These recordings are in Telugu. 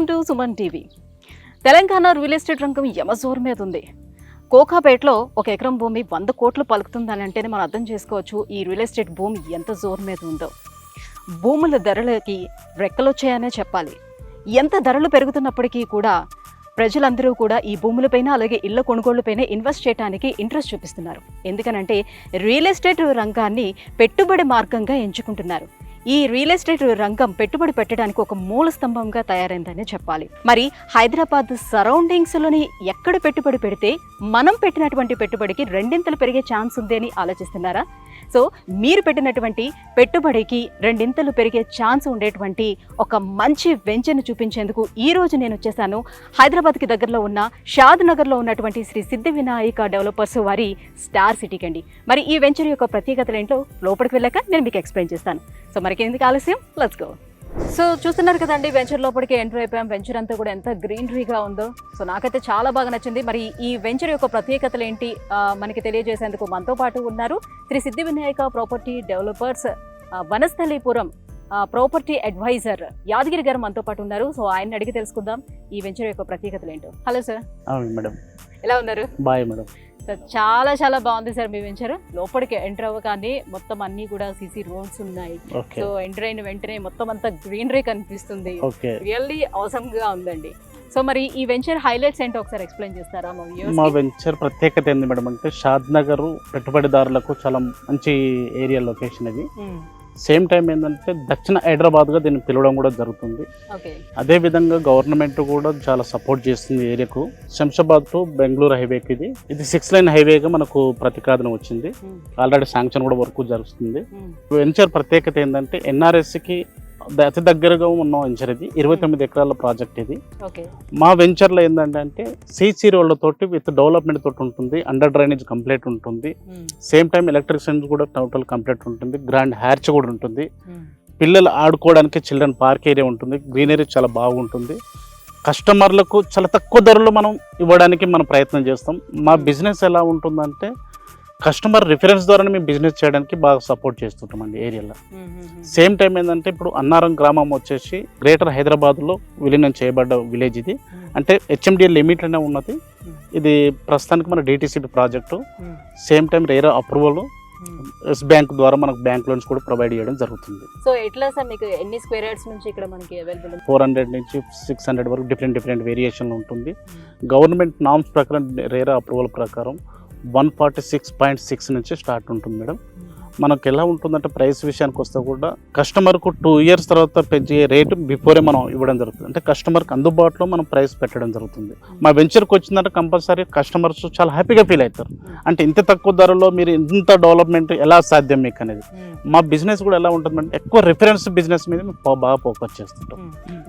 Welcome to Suman TV. Telangana real estate రంగం యమజోరు మీద ఉంది. కోకాపేటలో 1 ఎకరం భూమి 100 కోట్లు పలుకుతుందని అంటేనే మనం అర్థం చేసుకోవచ్చు ఈ రియల్ ఎస్టేట్ భూమి ఎంత జోరు మీద ఉందో. భూముల ధరలకి రెక్కలొచ్చాయనే చెప్పాలి. ఎంత ధరలు పెరుగుతున్నప్పటికీ కూడా ప్రజలందరూ కూడా ఈ భూములపైన అలాగే ఇళ్ల కొనుగోళ్లపైన ఇన్వెస్ట్ చేయడానికి ఇంట్రెస్ట్ చూపిస్తున్నారు. ఎందుకనంటే రియల్ ఎస్టేట్ రంగాన్ని పెట్టుబడి మార్గంగా ఎంచుకుంటున్నారు. ఈ రియల్ ఎస్టేట్ రంగం పెట్టుబడి పెట్టడానికి ఒక మూల స్తంభంగా తయారైందని చెప్పాలి. మరి హైదరాబాద్ సరౌండింగ్స్లోని ఎక్కడ పెట్టుబడి పెడితే మనం పెట్టినటువంటి పెట్టుబడికి రెండింతలు పెరిగే ఛాన్స్ ఉంది అని ఆలోచిస్తున్నారా? సో మీరు పెట్టినటువంటి పెట్టుబడికి రెండింతలు పెరిగే ఛాన్స్ ఉండేటువంటి ఒక మంచి వెంచర్ను చూపించేందుకు ఈ రోజు నేను వచ్చేసాను. హైదరాబాద్కి దగ్గరలో ఉన్న షాద్ నగర్లో ఉన్నటువంటి శ్రీ సిద్ధి వినాయక డెవలపర్స్ వారి స్టార్ సిటీకి అండి. మరి ఈ వెంచర్ యొక్క ప్రత్యేకతలు ఏంటో లోపలికి వెళ్ళాక నేను మీకు ఎక్స్ప్లెయిన్ చేస్తాను. సో మరికెందుకు ఆలస్యం, లెట్స్ గో. సో చూస్తున్నారు కదండి, వెంచర్ లోపలికి ఎంటర్ అయిపోయాం. వెంచర్ అంతా కూడా ఎంత గ్రీనరీగా ఉందో. సో నాకైతే చాలా బాగా నచ్చింది. మరి ఈ వెంచర్ యొక్క ప్రత్యేకతలు ఏంటి మనకి తెలియజేసేందుకు మనతో పాటు ఉన్నారు Shri Siddhi Vinayaka property developers Vanasthalipuram property advisor Yadagiri garu మనతో పాటు ఉన్నారు. సో ఆయన అడిగి తెలుసుకుందాం ఈ వెంచర్ యొక్క ప్రత్యేకతలు ఏంటో. Hello sir. మేడం, ఎలా ఉన్నారు? బాయ్ మేడం. చాలా చాలా బాగుంది సార్ మీ వెంచర్. లోపలికి ఎంటర్ అవ్వగానే మొత్తం అన్ని కూడా సీసీ రోడ్స్ ఉన్నాయి. సో ఎంటర్ అయిన వెంటనే మొత్తం అంతా గ్రీనరీ కనిపిస్తుంది. రియల్లీ అవసమ్ గా ఉందండి. సో మరి ఈ వెంచర్ హైలైట్స్ ఏంటో ఒకసారి ఎక్స్ప్లెయిన్ చేస్తారా? మా వెంచర్ ప్రత్యేకత ఏంది మేడం అంటే షాద్ నగర్ పెట్టుబడిదారులకు చాలా మంచి ఏరియా లొకేషన్ ఇది. సేమ్ టైం ఏంటంటే దక్షిణ హైదరాబాద్గా దీన్ని పిలవడం కూడా జరుగుతుంది. అదే విధంగా గవర్నమెంట్ కూడా చాలా సపోర్ట్ చేస్తుంది ఏరియాకు. శంషాబాద్ టు బెంగళూరు హైవేకి ఇది 6 లైన్ హైవేగా మనకు ప్రతిపాదన వచ్చింది. ఆల్రెడీ శాంక్షన్ కూడా వర్క్ జరుగుతుంది. వెంచర్ ప్రత్యేకత ఏంటంటే ఎన్ఆర్ఎస్కి అతి దగ్గరగా ఉన్న వెంచర్ ఇది. 29 ఎకరాల ప్రాజెక్ట్ ఇది. మా వెంచర్లో ఏంటంటే సీసీ రోడ్లతోటి విత్ డెవలప్మెంట్ తోటి ఉంటుంది. అండర్ డ్రైనేజ్ కంప్లీట్ ఉంటుంది. సేమ్ టైం ఎలక్ట్రిసిటీ కూడా టోటల్ కంప్లీట్ ఉంటుంది. గ్రాండ్ హ్యాచ్ కూడా ఉంటుంది. పిల్లలు ఆడుకోవడానికి చిల్డ్రన్ పార్క్ ఏరియా ఉంటుంది. గ్రీనరీ చాలా బాగుంటుంది. కస్టమర్లకు చాలా తక్కువ ధరలో మనం ఇవ్వడానికి మనం ప్రయత్నం చేస్తాం. మా బిజినెస్ ఎలా ఉంటుందంటే కస్టమర్ రిఫరెన్స్ ద్వారా మేము బిజినెస్ చేయడానికి బాగా సపోర్ట్ చేస్తుంటామండి ఏరియాలో. సేమ్ టైం ఏంటంటే ఇప్పుడు అన్నారం గ్రామం వచ్చేసి గ్రేటర్ హైదరాబాద్లో విలీనం చేయబడ్డ విలేజ్ ఇది. అంటే హెచ్ఎండిఎల్ లిమిట్లోనే ఉన్నది. ఇది ప్రస్తుతానికి మన DTCP project. Same time RERA approval Yes Bank ద్వారా మనకు బ్యాంక్ లోన్స్ కూడా ప్రొవైడ్ చేయడం జరుగుతుంది. సో ఎట్లా సార్ మీకు ఎన్ని స్క్వేర్ యార్డ్స్ నుంచి ఇక్కడ మనకి అవైలబుల్? 400 నుంచి 600 వరకు డిఫరెంట్ వేరియేషన్ ఉంటుంది. గవర్నమెంట్ నామ్స్ ప్రకారం రేరా అప్రూవల్ ప్రకారం 146.6 నుంచి స్టార్ట్ ఉంటుంది మేడం. మనకు ఎలా ఉంటుందంటే ప్రైస్ విషయానికి వస్తే కూడా కస్టమర్కు 2 ఇయర్స్ తర్వాత పెంచే రేటు బిఫోరే మనం ఇవ్వడం జరుగుతుంది. అంటే కస్టమర్కి అందుబాటులో మనం ప్రైస్ పెట్టడం జరుగుతుంది. మా వెంచర్కి వచ్చిందంటే కంపల్సరీ కస్టమర్స్ చాలా హ్యాపీగా ఫీల్ అవుతారు. అంటే ఇంత తక్కువ ధరలో మీరు ఇంత డెవలప్మెంట్ ఎలా సాధ్యం మీకు అనేది. మా బిజినెస్ కూడా ఎలా ఉంటుందంటే ఎక్కువ రిఫరెన్స్ బిజినెస్ మీద బాగా ఫోకస్ చేస్తుంటాం.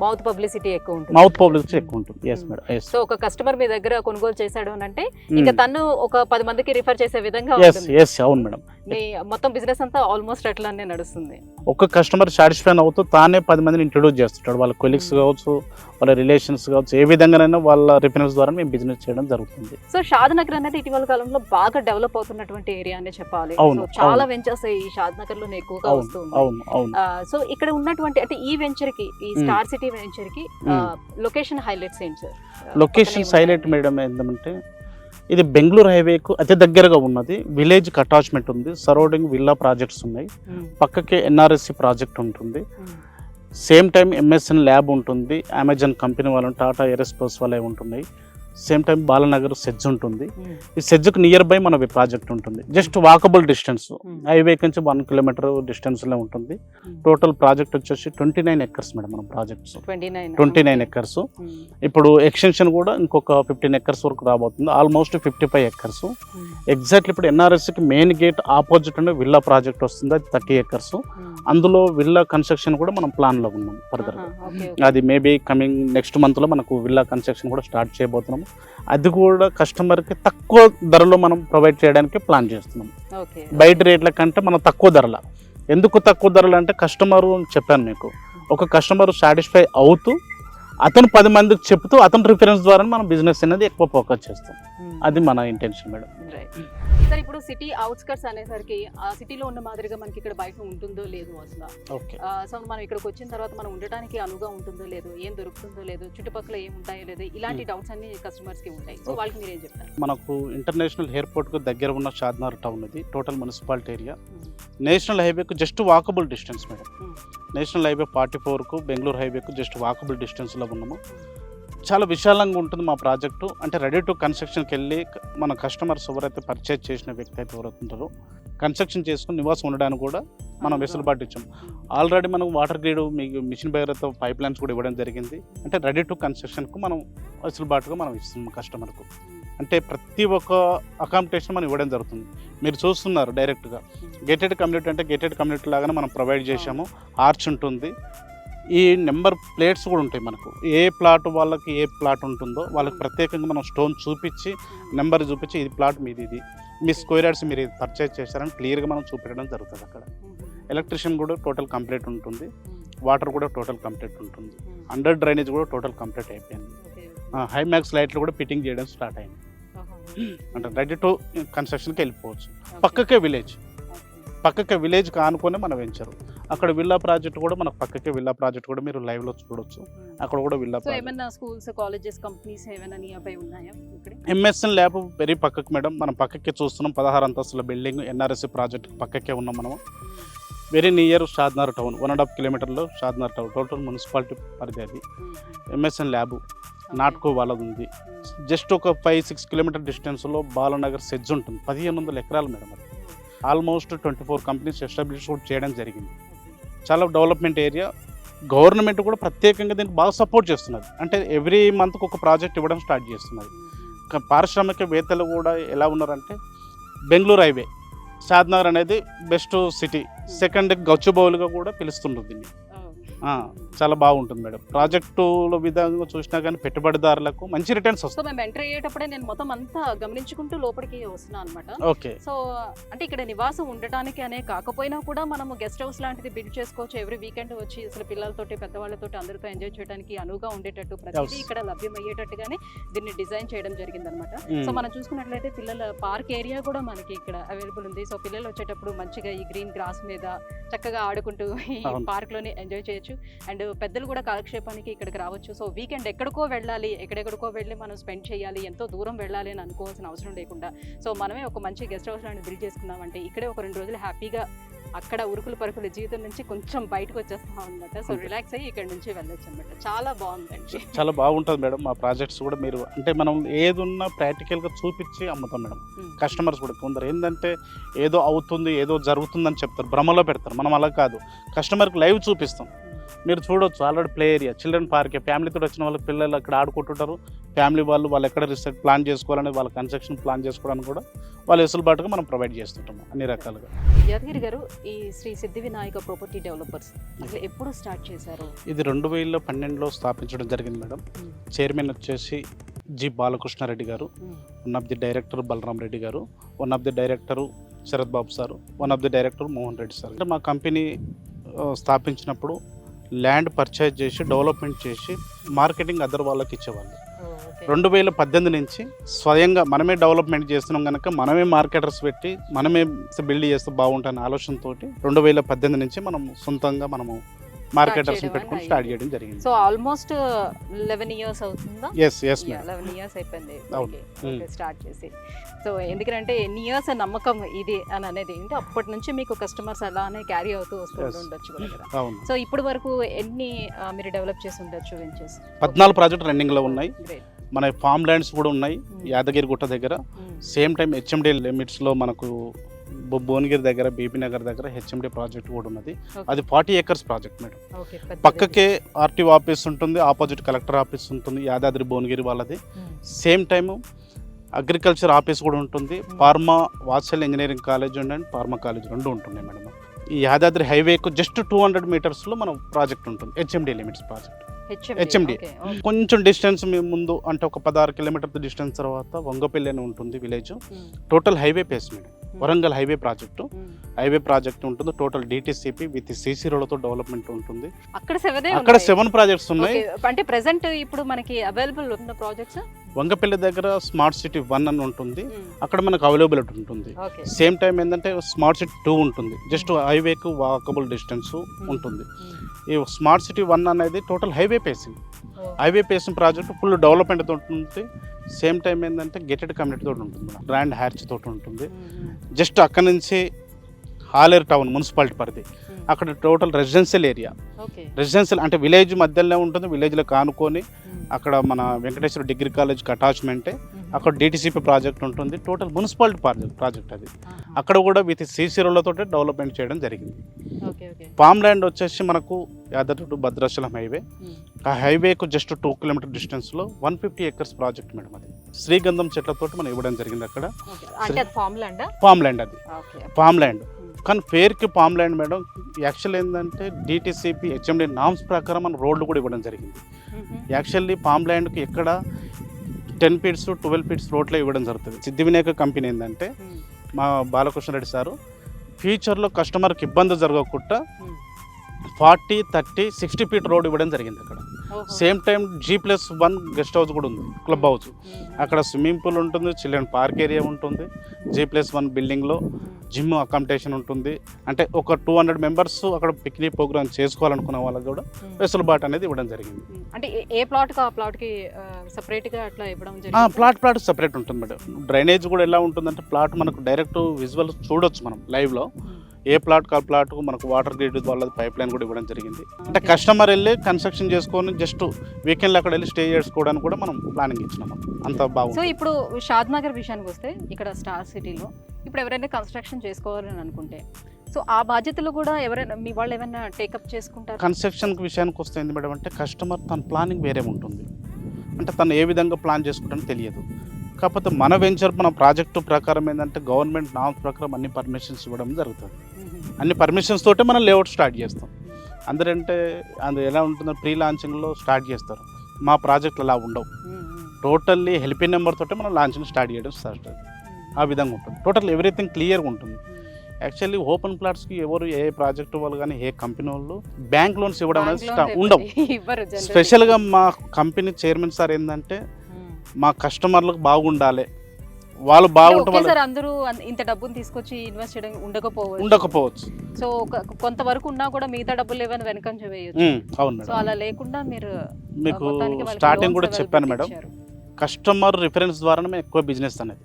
మౌత్ పబ్లిసిటీ ఎక్కువ ఉంటుంది. Yes madam. సో ఒక కస్టమర్ మీ దగ్గర కొనుగోలు చేశాడు అని అంటే ఇంకా తను ఒక 10 మందికి రిఫర్ చేసే విధంగా అవును మేడం. మొత్తం బిజినెస్ అంతా ఆల్మోస్ట్ అట్లానే నడుస్తుంది. ఒక కస్టమర్ సాటిస్ఫై అవుతూ తానే 10 మందిని ఇంట్రొడ్యూస్ చేస్తుంటాడు. వాళ్ళ కొలీగ్స్ కావచ్చు, వాళ్ళ రిలేషన్స్ కావచ్చు, ఏ విధంగానైనా వాళ్ళ రిఫరెన్స్ ద్వారా మేము బిజినెస్ చేయడం జరుగుతుంది. సో షాద్ నగర్ అనేది ఇటీవల కాలంలో బాగా డెవలప్ అవుతున్నటువంటి ఏరియా అనే చెప్పాలి. చాలా వెంచర్స్ ఈ షాద్ నగర్ లో ఎక్కువగా వస్తుంది. సో ఇక్కడ ఉన్నటువంటి అంటే ఈ వెంచర్ కి, ఈ స్టార్ సిటీ వెంచర్ కి లొకేషన్ హైలైట్స్ ఏంటి సార్? లొకేషన్ హైలైట్ మేడం ఏంటంటే ఇది బెంగళూరు హైవేకు అతి దగ్గరగా ఉన్నది. విలేజ్ అటాచ్మెంట్ ఉంది. సరౌండింగ్ విల్లా ప్రాజెక్ట్స్ ఉన్నాయి. పక్కకే ఎన్ఆర్ఎస్సి ప్రాజెక్ట్ ఉంటుంది. సేమ్ టైం ఎంఎస్ఎన్ ల్యాబ్ ఉంటుంది. అమెజాన్ కంపెనీ వాళ్ళు, టాటా ఏరోస్పేస్ వాళ్ళే ఉంటున్నాయి. సేమ్ టైం బాలనగర్ సెజ్ ఉంటుంది. ఈ సెజ్కు నియర్ బై మన ప్రాజెక్ట్ ఉంటుంది. జస్ట్ వాకబుల్ డిస్టెన్స్, హైవే నుంచి 1 కిలోమీటర్ డిస్టెన్స్లో ఉంటుంది. టోటల్ ప్రాజెక్ట్ వచ్చేసి 29 ఎకర్స్ మేడం. మన ప్రాజెక్ట్స్ 29 ఎకర్స్. ఇప్పుడు ఎక్స్టెన్షన్ కూడా ఇంకొక 15 ఎకర్స్ వరకు రాబోతుంది. Almost 55 acres. ఎగ్జాక్ట్లీ ఇప్పుడు ఎన్ఆర్ఎస్కి మెయిన్ గేట్ ఆపోజిట్ ఉండే విల్లా ప్రాజెక్ట్ వస్తుంది. అది 30 ఎకర్స్. అందులో విల్లా కన్స్ట్రక్షన్ కూడా మనం ప్లాన్లో ఉన్నాం ఫర్దర్. అది మేబీ కమింగ్ నెక్స్ట్ మంత్లో మనకు విల్లా కన్స్ట్రక్షన్ కూడా స్టార్ట్ చేయబోతున్నాం. అది కూడా కస్టమర్కి తక్కువ ధరలో మనం ప్రొవైడ్ చేయడానికి ప్లాన్ చేస్తున్నాం. బయట రేట్ల కంటే మనం తక్కువ ధరల. ఎందుకు తక్కువ ధరలు అంటే కస్టమర్ చెప్పాను మీకు, ఒక కస్టమర్ సాటిస్ఫై అవుతూ అతను 10 మందికి చెప్తూ అతని రిఫరెన్స్ ద్వారా మనం బిజినెస్ అనేది ఎక్కువ ఫోకస్ చేస్తాం. అది మన ఇంటెన్షన్ మేడం. సార్ ఇప్పుడు సిటీ అవుట్స్కట్స్ అనేసరికి ఆ సిటీలో ఉన్న మాదిరిగా మనకి ఇక్కడ బయట ఉంటుందో లేదో అసలు. ఓకే. సో మనం ఇక్కడికి వచ్చిన తర్వాత మనం ఉండటానికి అనువుగా ఉంటుందో లేదో, ఏం దొరుకుతుందో లేదో, చుట్టుపక్కల ఏం ఉంటాయో లేదో, ఇలాంటి డౌట్స్ అన్ని కస్టమర్స్ కి ఉంటాయి. సో వాళ్ళకి మీరు ఏం చెప్తారు? మనకు ఇంటర్నేషనల్ ఎయిర్పోర్ట్ కు దగ్గర ఉన్న షాద్నగర్ టౌన్ ఇది టోటల్ మున్సిపాలిటీ ఏరియా. నేషనల్ హైవేకు just walkable distance madam. National highway 44కు బెంగళూరు హైవేకు జస్ట్ వాకబుల్ డిస్టెన్స్లో ఉన్నాము. చాలా విశాలంగా ఉంటుంది మా ప్రాజెక్టు. అంటే రెడీ టు కన్స్ట్రక్షన్కి వెళ్ళి మన కస్టమర్స్ ఎవరైతే పర్చేజ్ చేసిన వ్యక్తి అయితే ఎవరైతే ఉంటారో కన్స్ట్రక్షన్ చేసుకుని నివాసం ఉండడానికి కూడా మనం వెసులుబాటు ఇచ్చాం. ఆల్రెడీ మనం వాటర్ గ్రిడ్ మీకు మిషన్ భగీరథ పైప్ లైన్స్ కూడా ఇవ్వడం జరిగింది. అంటే రెడీ టు కన్స్ట్రక్షన్కు మనం వెసులుబాటుగా మనం ఇస్తున్నాం కస్టమర్కు. అంటే ప్రతి ఒక్క అకామిడేషన్ మనం ఇవ్వడం జరుగుతుంది. మీరు చూస్తున్నారు డైరెక్ట్గా గేటెడ్ కమ్యూనిటీ అంటే గేటెడ్ కమ్యూనిటీ లాగానే మనం ప్రొవైడ్ చేసాము. ఆర్చ్ ఉంటుంది. ఈ నెంబర్ ప్లేట్స్ కూడా ఉంటాయి మనకు. ఏ ప్లాట్ వాళ్ళకి ఏ ప్లాట్ ఉంటుందో వాళ్ళకి ప్రత్యేకంగా మనం స్టోన్ చూపించి నెంబర్ చూపించి ఇది ప్లాట్ మీది, ఇది మీ స్క్వేర్ యార్డ్స్ మీరు ఇది పర్చేజ్ చేశారని క్లియర్గా మనం చూపించడం జరుగుతుంది. అక్కడ ఎలక్ట్రిషియన్ కూడా టోటల్ కంప్లీట్ ఉంటుంది. వాటర్ కూడా టోటల్ కంప్లీట్ ఉంటుంది. అండర్ డ్రైనేజ్ కూడా టోటల్ కంప్లీట్ అయిపోయింది. హైమాక్స్ లైట్లు కూడా ఫిట్టింగ్ చేయడం స్టార్ట్ అయింది. అంటే రెడీ టు కన్స్ట్రక్షన్కి వెళ్ళిపోవచ్చు. పక్కకే విలేజ్ కానుకొని మనం వెంచరు. అక్కడ విల్లా ప్రాజెక్ట్ కూడా మనకు పక్కకే విల్లా ప్రాజెక్ట్ కూడా మీరు లైవ్ లో చూడొచ్చు. అక్కడ కూడా విల్లా ఏమైనా స్కూల్స్ కాలేజెస్ కంపెనీస్ ఏమైనా నియర్బై ఉన్నాయా? ఎంఎస్ఎన్ ల్యాబ్ వెరీ పక్కకు మేడం. మనం పక్కకే చూస్తున్నాం. 16 అంతస్తుల బిల్డింగ్ ఎన్ఆర్ఎస్సి ప్రాజెక్ట్ పక్కకే ఉన్నాం మనం. వెరీ నియర్ షాద్నగర్ టౌన్ 1.5 కిలోమీటర్లో షాద్నగర్ టౌన్ టోటల్ మున్సిపాలిటీ పరిధి. అది ఎంఎస్ఎన్ ల్యాబ్ నాట్కో వాళ్ళది ఉంది. జస్ట్ ఒక 5-6 కిలోమీటర్ డిస్టెన్స్లో బాలనగర్ సెజ్ ఉంటుంది. 1500 ఎకరాలు మేడం. అది ఆల్మోస్ట్ 24 కంపెనీస్ ఎస్టాబ్లిష్ కూడా చేయడం జరిగింది. చాలా డెవలప్మెంట్ ఏరియా. గవర్నమెంట్ కూడా ప్రత్యేకంగా దీనికి బాగా సపోర్ట్ చేస్తున్నది. అంటే ఎవ్రీ మంత్కి ఒక ప్రాజెక్ట్ ఇవ్వడం స్టార్ట్ చేస్తున్నది. పారిశ్రామికవేత్తలు కూడా ఎలా ఉన్నారంటే బెంగళూరు హైవే షాద్నగర్ అనేది బెస్ట్ సిటీ, సెకండ్ గచ్చిబౌలిగా కూడా పిలుస్తుంటుంది దీన్ని. చాలా బాగుంటుంది మేడం. ప్రాజెక్టుల విధంగా చూసినా కానీ పెట్టుబడిదారులకు మంచి రిటర్న్స్ వస్తాయి. మేము ఎంటర్ అయ్యేటప్పుడే నేను మొత్తం అంతా గమనించుకుంటూ లోపలికి వస్తున్నాను అనమాట. ఓకే. సో అంటే ఇక్కడ నివాసం ఉండటానికి అనే కాకపోయినా కూడా మనము గెస్ట్ హౌస్ లాంటిది బిల్డ్ చేసుకోవచ్చు. ఎవ్రీ వీకెండ్ వచ్చి అసలు పిల్లలతోటి పెద్దవాళ్ళతోటి అందరితో ఎంజాయ్ చేయడానికి అనువుగా ఉండేటట్టు ప్రతిదీ ఇక్కడ లభ్యమయ్యేటట్టుగానే దీన్ని డిజైన్ చేయడం జరిగింది అనమాట. సో మనం చూసుకున్నట్లయితే పిల్లల పార్క్ ఏరియా కూడా మనకి ఇక్కడ అవైలబుల్ ఉంది. సో పిల్లలు వచ్చేటప్పుడు మంచిగా ఈ గ్రీన్ గ్రాస్ మీద చక్కగా ఆడుకుంటూ ఈ పార్క్ లోనే ఎంజాయ్ చేయొచ్చు. అండ్ పెద్దలు కూడా కాలక్షేపానికి ఇక్కడికి రావచ్చు. సో వీకెండ్ ఎక్కడికో వెళ్ళాలి, ఎక్కడెక్కడికో వెళ్ళి మనం స్పెండ్ చేయాలి, ఎంతో దూరం వెళ్ళాలి అని అనుకోవాల్సిన అవసరం లేకుండా సో మనమే ఒక మంచి గెస్ట్ హౌస్ లాంటి బిల్డ్ చేసుకున్నామంటే ఇక్కడే ఒక 2 రోజులు హ్యాపీగా అక్కడ ఉరుకులు పరుకుల జీవితం నుంచి కొంచెం బయటకు వచ్చేస్తాం అనమాట. సో రిలాక్స్ అయ్యి ఇక్కడ నుంచి వెళ్ళొచ్చు అనమాట. చాలా బాగుందండి. చాలా బాగుంటుంది మేడం. మా ప్రాజెక్ట్స్ కూడా మీరు అంటే మనం ఏది ఉన్నా ప్రాక్టికల్గా చూపించి అమ్ముతాం మేడం. కస్టమర్స్ కూడా కొందరు ఏంటంటే ఏదో అవుతుంది ఏదో జరుగుతుందని చెప్తారు, భ్రమలో పెడతారు. మనం అలా కాదు, కస్టమర్కి లైవ్ చూపిస్తాం. మీరు చూడొచ్చు already play area, children park. ఫ్యామిలీతో వచ్చిన వాళ్ళ పిల్లలు అక్కడ ఆడుకుంటుంటారు. ఫ్యామిలీ వాళ్ళు ఎక్కడ రిసార్ట్ ప్లాన్ చేసుకోవాలని వాళ్ళ కన్స్ట్రక్షన్ ప్లాన్ చేసుకోవడానికి కూడా వాళ్ళ వెసులుబాటుగా మనం ప్రొవైడ్ చేస్తుంటాము అన్ని రకాలుగా. యాదగిరి గారు, ఈ శ్రీ సిద్ధి వినాయక ప్రాపర్టీ డెవలపర్స్ అసలు ఎప్పుడు స్టార్ట్ చేశారు? ఇది 2012లో స్థాపించడం జరిగింది మేడం. చైర్మన్ వచ్చేసి G Balakrishna Reddy garu, 1 of the director Balaram Reddy garu, 1 of the director Sharath Babu sir, 1 of the director Mohan Reddy sir. అంటే మా కంపెనీ స్థాపించినప్పుడు ల్యాండ్ పర్చేజ్ చేసి డెవలప్మెంట్ చేసి మార్కెటింగ్ అదర్ వాళ్ళకి ఇచ్చేవాళ్ళు. 2018 నుంచి స్వయంగా మనమే డెవలప్మెంట్ చేస్తున్నాం కనుక మనమే మార్కెటర్స్ పెట్టి మనమే బిల్డ్ చేస్తే బాగుంటుందనే ఆలోచనతో 2018 నుంచి మనం సొంతంగా మనము మార్కెటర్స్ పెట్టుకుని స్టార్ట్ చేయడం జరిగింది. సో ఆల్మోస్ట్ 11 ఇయర్స్ అవుతుందా? yes 11 ఇయర్స్ అయిపోయింది స్టార్ట్ చేసి. సో ఎందుకంటే ఎన్ని ఇయర్స్ నమ్మకం ఇది అని అనేది ఏంటి, అప్పటి నుంచి మీకు కస్టమర్స్ అలానే క్యారీ అవుతూ వస్తూ ఉండొచ్చు కదా. సో ఇప్పటి వరకు ఎన్ని మీరు డెవలప్ చేసి ఉండొచ్చు వెంచర్స్? 14 ప్రాజెక్ట్ రన్నింగ్ లో ఉన్నాయి. మన ఫామ్ ల్యాండ్స్ కూడా ఉన్నాయి యాదగిరి గుట్ట దగ్గర. సేమ్ టైం హెచ్ఎండి లిమిట్స్ లో మనకు భువనగిరి దగ్గర, బీబీ నగర్ దగ్గర హెచ్ఎండి ప్రాజెక్ట్ కూడా ఉన్నది. అది 40 acres ప్రాజెక్ట్ మేడం. పక్కకే ఆర్టీఓ ఆఫీస్ ఉంటుంది, ఆపోజిట్ కలెక్టర్ ఆఫీస్ ఉంటుంది యాదాద్రి భువనగిరి వాళ్ళది. సేమ్ టైము అగ్రికల్చర్ ఆఫీస్ కూడా ఉంటుంది. Pharma Vatsalya engineering college and pharma college 2 ఉంటున్నాయి మేడం. ఈ యాదాద్రి హైవేకు జస్ట్ 200 మీటర్స్లో మన ప్రాజెక్ట్ ఉంటుంది, హెచ్ఎండి లిమిట్స్ ప్రాజెక్ట్. హెచ్ఎండి కొంచెం డిస్టెన్స్ ముందు అంటే ఒక 16 కిలోమీటర్ డిస్టెన్స్ తర్వాత వంగపల్లి అని ఉంటుంది village. Total highway face madam. Warangal highway project ఉంటుంది. టోటల్ డిటిసిపి విత్ సిసి రోడ్లతో డెవలప్మెంట్ ఉంటుంది. అక్కడ 7 ప్రాజెక్ట్స్ ఉన్నాయి. అంటే ప్రెసెంట్ ఇప్పుడు మనకి అవైలబుల్ ఉన్న ప్రాజెక్ట్స్ వంగపల్లి దగ్గర స్మార్ట్ సిటీ 1 అని ఉంటుంది, అక్కడ మనకు అవైలబిలిటీ ఉంటుంది. సేమ్ టైం ఏంటంటే స్మార్ట్ సిటీ 2 ఉంటుంది, జస్ట్ హైవేకు వాకబుల్ డిస్టెన్స్ ఉంటుంది. ఈ స్మార్ట్ సిటీ 1 అనేది total highway facing project full development తోటి ఉంటుంది. సేమ్ టైం ఏంటంటే గేటెడ్ కమ్యూనిటీ తోటి ఉంటుంది, గ్రాండ్ హ్యాచ్ తోటి ఉంటుంది. జస్ట్ అక్కడ నుంచి హాలేరు టౌన్ మున్సిపాలిటీ పరిధి, అక్కడ టోటల్ రెసిడెన్షియల్ అంటే విలేజ్ మధ్యలోనే ఉంటుంది. విలేజ్లో కానుకొని అక్కడ మన వెంకటేశ్వర డిగ్రీ కాలేజ్కి అటాచ్మెంటే అక్కడ డిటిసిపి ప్రాజెక్ట్ ఉంటుంది. టోటల్ మున్సిపాలిటీ ప్రాజెక్ట్ అది. అక్కడ కూడా విత్ సిసి రోడ్లతో డెవలప్మెంట్ చేయడం జరిగింది. పామ్ ల్యాండ్ వచ్చేసి మనకు యాదాద్రి టు భద్రాచలం హైవే, ఆ హైవేకు జస్ట్ 2 కిలోమీటర్ డిస్టెన్స్లో 150 acres ప్రాజెక్ట్ మేడం. అది శ్రీగంధం చెట్లతో మనం ఇవ్వడం జరిగింది. అక్కడ పామ్ ల్యాండ్ కానీ పేరుకి పామ్ ల్యాండ్ మేడం. యాక్చువల్ ఏంటంటే డిటిసిపి హెచ్ఎండి నామ్స్ ప్రకారం మన రోడ్లు కూడా ఇవ్వడం జరిగింది. యాక్చువల్లీ పామ్ ల్యాండ్కి ఎక్కడ 10 feet 12 feet రోడ్లో ఇవ్వడం జరుగుతుంది. సిద్ధివినాయక కంపెనీ ఏంటంటే మా బాలకృష్ణారెడ్డి సారు ఫ్యూచర్లో కస్టమర్కి ఇబ్బంది జరగకుండా 40, 30, 60 feet రోడ్ ఇవ్వడం జరిగింది అక్కడ. Same time G+1 guest house కూడా ఉంది, క్లబ్ హౌస్. అక్కడ స్విమ్మింగ్ పూల్ ఉంటుంది, చిల్డ్రన్ పార్క్ ఏరియా ఉంటుంది, G+1 బిల్డింగ్లో జిమ్ అకామిడేషన్ ఉంటుంది. అంటే ఒక 200 members అక్కడ పిక్నిక్ ప్రోగ్రామ్ చేసుకోవాలనుకున్న వాళ్ళకి కూడా వెసులుబాటు అనేది ఇవ్వడం జరిగింది. అంటే ఏ ప్లాట్కి ఆ ప్లాట్కి సపరేట్గా అట్లా ఇవ్వడం జరిగింది. ప్లాట్ సపరేట్ ఉంటుంది మేడం. డ్రైనేజ్ కూడా ఎలా ఉంటుందంటే ప్లాట్ మనకు డైరెక్ట్ విజువల్ చూడొచ్చు మనం లైవ్లో. ఏ ప్లాట్కి ఆ ప్లాట్కు మనకు వాటర్ గ్రిడ్ వాళ్ళ పైప్ లైన్ కూడా ఇవ్వడం జరిగింది. అంటే కస్టమర్ వెళ్ళి కన్స్ట్రక్షన్ చేసుకొని జస్ట్ వీకెండ్లో అక్కడ వెళ్ళి స్టే చేసుకోవడానికి కూడా మనం ప్లానింగ్ ఇచ్చినాం. అంత బాగుంది. సో ఇప్పుడు షాద్ నగర్ విషయానికి వస్తే ఇక్కడ స్టార్ సిటీలో ఇప్పుడు ఎవరైనా కన్స్ట్రక్షన్ చేసుకోవాలని అనుకుంటే సో ఆ బాధ్యతలు కూడా ఎవరైనా మీ వాళ్ళు ఏమైనా టేకప్ చేసుకుంటారు? కన్స్ట్రక్షన్ విషయానికి వస్తే ఏంది మేడం అంటే కస్టమర్ తన ప్లానింగ్ వేరే ఉంటుంది. అంటే తను ఏ విధంగా ప్లాన్ చేసుకుంటానో తెలియదు. కాకపోతే మన వెంచర్ మన ప్రాజెక్టు ప్రకారం ఏంటంటే గవర్నమెంట్ నామ్స్ ప్రకారం అన్ని పర్మిషన్స్ ఇవ్వడం జరుగుతుంది. అన్ని పర్మిషన్స్ తోటే మనం లేఅవుట్ స్టార్ట్ చేస్తాం. అందరంటే అది ఎలా ఉంటుందో ప్రీ లాంచింగ్లో స్టార్ట్ చేస్తారు. మా ప్రాజెక్టులు అలా ఉండవు. టోటల్లీ హెల్పింగ్ నెంబర్ తోటే మనం లాంచింగ్ స్టార్ట్ చేయడం స్టార్ట్ అవుతుంది. ఆ విధంగా ఉంటుంది. టోటల్ ఎవ్రీథింగ్ క్లియర్గా ఉంటుంది. యాక్చువల్లీ ఓపెన్ ప్లాట్స్కి ఎవరు ఏ ప్రాజెక్టు వాళ్ళు కానీ ఏ కంపెనీ వాళ్ళు బ్యాంక్ లోన్స్ ఇవ్వడం అనేది ఉండవు. స్పెషల్గా మా కంపెనీ చైర్మన్ సార్ ఏంటంటే మా కస్టమర్లకు బాగుండాలి, వాళ్ళు బాగుంటారు. అందరూ ఇంత డబ్బులు తీసుకొచ్చి ఇన్వెస్ట్ చేయడం ఉండకపోవచ్చు. సో కొంతవరకు ఉన్నా కూడా మిగతా డబ్బులు ఏమైనా వెనకంజ వేయచ్చు. అవును. సో అలా లేకుండా మీరు మీకు స్టార్టింగ్ కూడా చెప్పాను మేడం, కస్టమర్ రిఫరెన్స్ ద్వారానే మేము ఎక్కువ బిజినెస్ అనేది.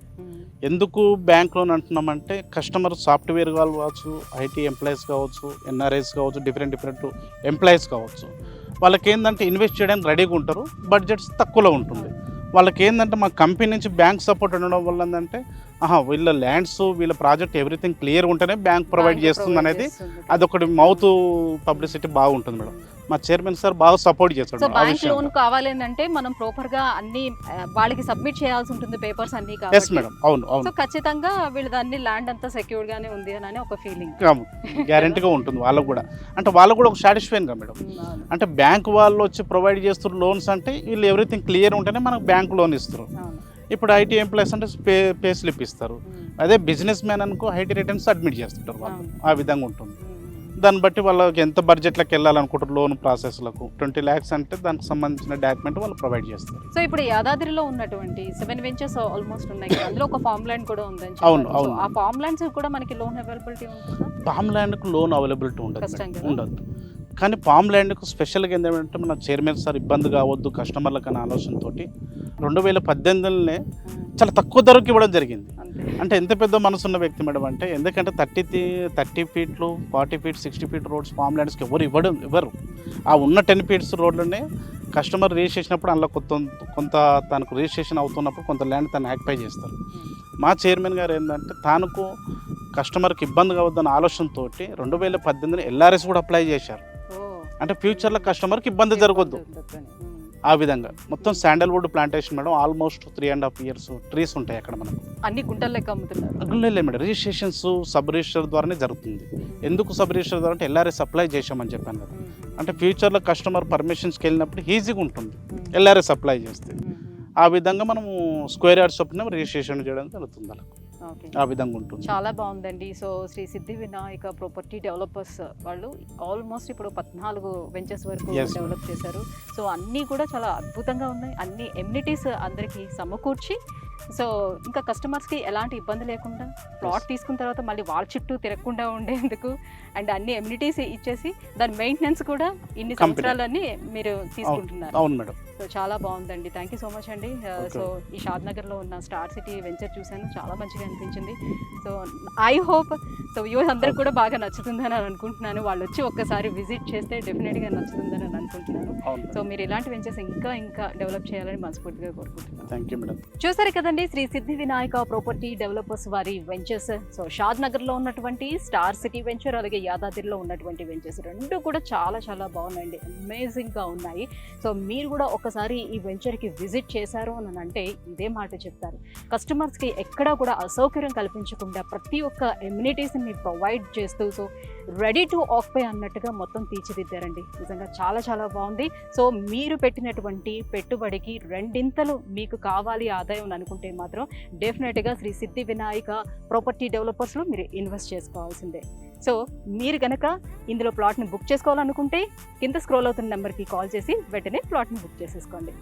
ఎందుకు బ్యాంక్ లోన్ అంటున్నామంటే కస్టమర్ సాఫ్ట్వేర్ కావచ్చు, ఐటీ ఎంప్లాయీస్ కావచ్చు, ఎన్ఆర్ఐస్ కావచ్చు, డిఫరెంట్ ఎంప్లాయీస్ కావచ్చు. వాళ్ళకి ఏంటంటే ఇన్వెస్ట్ చేయడానికి రెడీగా ఉంటారు, బడ్జెట్స్ తక్కువలో ఉంటుంది. వాళ్ళకి ఏంటంటే మా కంపెనీ నుంచి బ్యాంక్ సపోర్ట్ ఉండడం వల్ల ఏంటంటే వీళ్ళ ల్యాండ్స్ వీళ్ళ ప్రాజెక్ట్ ఎవ్రీథింగ్ క్లియర్ ఉంటేనే బ్యాంక్ ప్రొవైడ్ చేస్తుంది అనేది అదొకటి మౌత్ పబ్లిసిటీ బాగుంటుంది మేడం. మా చైర్మన్ సార్ బాగా సపోర్ట్ చేస్తాడు. సో బ్యాంక్ లోన్ కావాలి అంటే మనం ప్రాపర్ గా అన్ని వాళ్ళకి సబ్మిట్ చేయాల్సి ఉంటుంది, పేపర్స్ అన్ని. yes మేడం, అవును. సో ఖచ్చితంగా వీళ్ళ అన్ని ల్యాండ్ అంతా సెక్యూర్ గానే ఉంది అని ఒక ఫీలింగ్ గ్యారెంటీగా ఉంటుంది వాళ్ళకు కూడా. అంటే వాళ్ళకు కూడా ఒక సాటిస్ఫైన్ గా మేడం. అంటే బ్యాంక్ వాళ్ళు వచ్చి ప్రొవైడ్ చేస్తున్నారు లోన్స్ అంటే వీళ్ళు ఎవ్రీథింగ్ క్లియర్ ఉంటేనే మనకు బ్యాంక్ లోన్ ఇస్తారు. ఇప్పుడు ఐటీ ఎంప్లాయీస్ అంటే పే స్లిప్ ఇస్తారు. అదే బిజినెస్ మ్యాన్ అనుకో ఐటీ రిటర్న్స్ సబ్మిట్ చేస్తుంటారు వాళ్ళు. ఆ విధంగా ఉంటుంది. దాన్ని బట్టి వాళ్ళకి ఎంత బడ్జెట్లకు వెళ్ళాలనుకుంటారు లోన్ ప్రాసెస్లకు 20 lakhs అంటే దానికి సంబంధించిన డాక్యుమెంట్ వాళ్ళు ప్రొవైడ్ చేస్తారు. సో ఇప్పుడు యాదాద్రిలో ఉన్నటువంటి 7 వెంచర్స్ ఆల్మోస్ట్ ఉన్నాయి, అందులో ఒక ఫార్మ్ ల్యాండ్ కూడా ఉంది. అవును. ఆ ఫార్మ్ ల్యాండ్స్ కూడా మనకి లోన్ అవైలబిలిటీ ఉంటుందా? ఫార్మ్ ల్యాండ్కు లోన్ అవైలబిలిటీ ఉండదు. కానీ పామ్ ల్యాండ్కు స్పెషల్గా ఏంటంటే మన చైర్మన్ సార్ ఇబ్బంది కావద్దు కస్టమర్లకు అనే ఆలోచనతో 2018లోనే చాలా తక్కువ ధరకు ఇవ్వడం జరిగింది. అంటే ఎంత పెద్ద మనసున్న వ్యక్తి మేడం అంటే, ఎందుకంటే 30 feet 40 feet 60 feet roads palm ల్యాండ్స్కి ఎవరు ఆ ఉన్న 10 feet రోడ్లోనే కస్టమర్ రిజిస్ట్రేషన్ అప్పుడు అందులో కొంత తనకు రిజిస్ట్రేషన్ అవుతున్నప్పుడు కొంత ల్యాండ్ తను యాక్టిఫై చేస్తారు. మా చైర్మన్ గారు ఏంటంటే తనకు కస్టమర్కి ఇబ్బంది కావద్దన్న ఆలోచనతో 2018 LRS కూడా అప్లై చేశారు. అంటే ఫ్యూచర్లో కస్టమర్కి ఇబ్బంది జరగొద్దు. ఆ విధంగా మొత్తం sandalwood plantation madam. Almost 3.5 years trees ఉంటాయి అక్కడ మనకు. అన్ని గుంటలు లెక్క అమ్ముతున్నారు? గుంటలే మేడం. రిజిస్ట్రేషన్స్ సబ్ రిజిస్టర్ ద్వారానే జరుగుతుంది. ఎందుకు సబ్ రిజిస్టర్ ద్వారా అంటే LRS అప్లై చేసామని చెప్పాను కదా. అంటే ఫ్యూచర్లో కస్టమర్ పర్మిషన్స్కి వెళ్ళినప్పుడు ఈజీగా ఉంటుంది LRS అప్లై చేస్తే. ఆ విధంగా మనము స్క్వేర్ యార్డ్స్ చొప్పున రిజిస్ట్రేషన్ చేయడం జరుగుతుంది. అలా ఓకే. ఆ విధంగా ఉంటుంది. చాలా బాగుందండి. So Shri Siddhi Vinayaka property developers వాళ్ళు ఆల్మోస్ట్ ఇప్పుడు 14 వెంచర్స్ వరకు Yes, డెవలప్ చేశారు. సో అన్నీ కూడా చాలా అద్భుతంగా ఉన్నాయి. అన్ని ఎమ్యూనిటీస్ అందరికీ సమకూర్చి సో ఇంకా కస్టమర్స్కి ఎలాంటి ఇబ్బంది లేకుండా ప్లాట్ తీసుకున్న తర్వాత మళ్ళీ వాళ్ళ చుట్టూ తిరగకుండా ఉండేందుకు అండ్ అన్ని ఎమ్యూనిటీస్ ఇచ్చేసి దాని మెయింటెనెన్స్ కూడా ఇన్ని Company. సంవత్సరాలన్నీ మీరు తీసుకుంటున్నారు. అవును మేడం. సో చాలా బాగుందండి. థ్యాంక్ యూ సో మచ్ అండి. Okay. సో ఈ షాద్ నగర్లో ఉన్న స్టార్ సిటీ వెంచర్ చూశాను, చాలా మంచిగా అనిపించింది. So I hope so views అందరికి కూడా బాగా నచ్చుతుందని అనుకుంటున్నాను. వాళ్ళు వచ్చి ఒక్కసారి విజిట్ చేస్తే డెఫినెట్గా నచ్చుతుందని అనుకుంటున్నాను. అవును సో మీరు ఇలాంటి వెంచర్స్ ఇంకా డెవలప్ చేయాలని మనస్ఫూర్తిగా కోరుకుంటున్నాను. Thank you madam. చూసారు కదండి, శ్రీ సిద్ధి వినాయక ప్రాపర్టీ డెవలపర్స్ వారి వెంచర్స్. సో షాద్ నగర్లో ఉన్నటువంటి స్టార్ సిటీ వెంచర్ అలాగే యాదాద్రిలో ఉన్నటువంటి వెంచర్స్ రెండు కూడా చాలా చాలా బాగున్నాయండి, అమేజింగ్గా ఉన్నాయి. సో మీరు కూడా ఒకసారి ఈ వెంచర్కి విజిట్ చేశారు అని అంటే ఇదే మాట చెప్తారు. కస్టమర్స్కి ఎక్కడా కూడా అసౌకర్యం కల్పించకుండా ప్రతి ఒక్క ఎమ్యూనిటీస్ని ప్రొవైడ్ చేస్తూ సో రెడీ టు ఆక్యుపై అన్నట్టుగా మొత్తం తీర్చిదిద్దారండి. నిజంగా చాలా చాలా బాగుంది. సో మీరు పెట్టినటువంటి పెట్టుబడికి రెండింతలు మీకు కావాలి ఆదాయం అని అనుకుంటే మాత్రం డెఫినెట్గా శ్రీ సిద్ధి వినాయక ప్రాపర్టీ డెవలపర్స్లో మీరు ఇన్వెస్ట్ చేసుకోవాల్సిందే. సో మీరు కనుక ఇందులో ప్లాట్ని బుక్ చేసుకోవాలనుకుంటే కింద స్క్రోల్ అవుతున్న నెంబర్కి కాల్ చేసి వెంటనే ప్లాట్ని బుక్ చేసేసుకోండి.